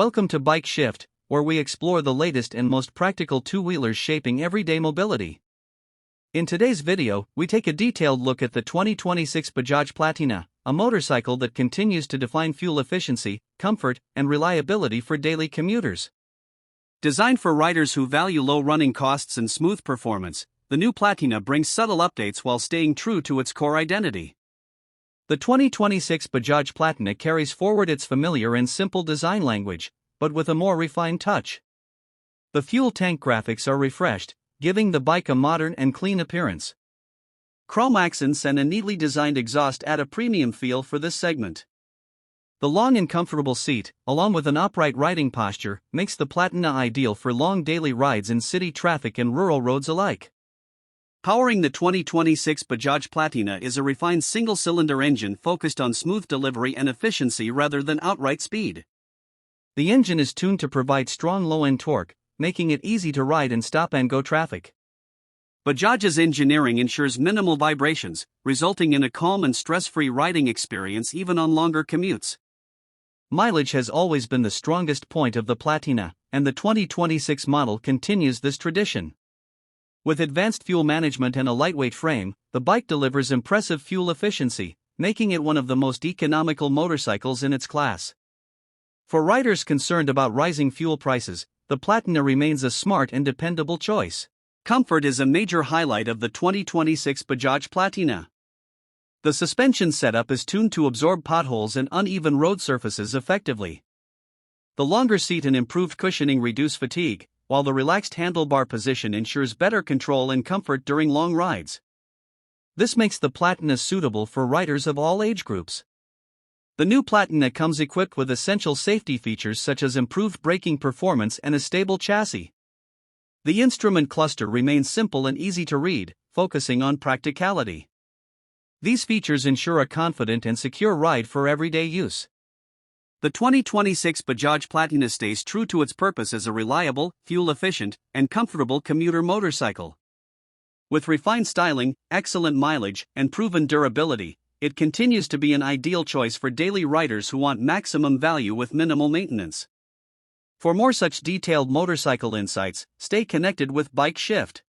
Welcome to Bike Shift, where we explore the latest and most practical two-wheelers shaping everyday mobility. In today's video, we take a detailed look at the 2026 Bajaj Platina, a motorcycle that continues to define fuel efficiency, comfort, and reliability for daily commuters. Designed for riders who value low running costs and smooth performance, the new Platina brings subtle updates while staying true to its core identity. The 2026 Bajaj Platina carries forward its familiar and simple design language, but with a more refined touch. The fuel tank graphics are refreshed, giving the bike a modern and clean appearance. Chrome accents and a neatly designed exhaust add a premium feel for this segment. The long and comfortable seat, along with an upright riding posture, makes the Platina ideal for long daily rides in city traffic and rural roads alike. Powering the 2026 Bajaj Platina is a refined single-cylinder engine focused on smooth delivery and efficiency rather than outright speed. The engine is tuned to provide strong low-end torque, making it easy to ride in stop-and-go traffic. Bajaj's engineering ensures minimal vibrations, resulting in a calm and stress-free riding experience even on longer commutes. Mileage has always been the strongest point of the Platina, and the 2026 model continues this tradition. With advanced fuel management and a lightweight frame, the bike delivers impressive fuel efficiency, making it one of the most economical motorcycles in its class. For riders concerned about rising fuel prices, the Platina remains a smart and dependable choice. Comfort is a major highlight of the 2026 Bajaj Platina. The suspension setup is tuned to absorb potholes and uneven road surfaces effectively. The longer seat and improved cushioning reduce fatigue, while the relaxed handlebar position ensures better control and comfort during long rides. This makes the Platina suitable for riders of all age groups. The new Platina comes equipped with essential safety features such as improved braking performance and a stable chassis. The instrument cluster remains simple and easy to read, focusing on practicality. These features ensure a confident and secure ride for everyday use. The 2026 Bajaj Platina stays true to its purpose as a reliable, fuel-efficient, and comfortable commuter motorcycle. With refined styling, excellent mileage, and proven durability, it continues to be an ideal choice for daily riders who want maximum value with minimal maintenance. For more such detailed motorcycle insights, stay connected with Bike Shift.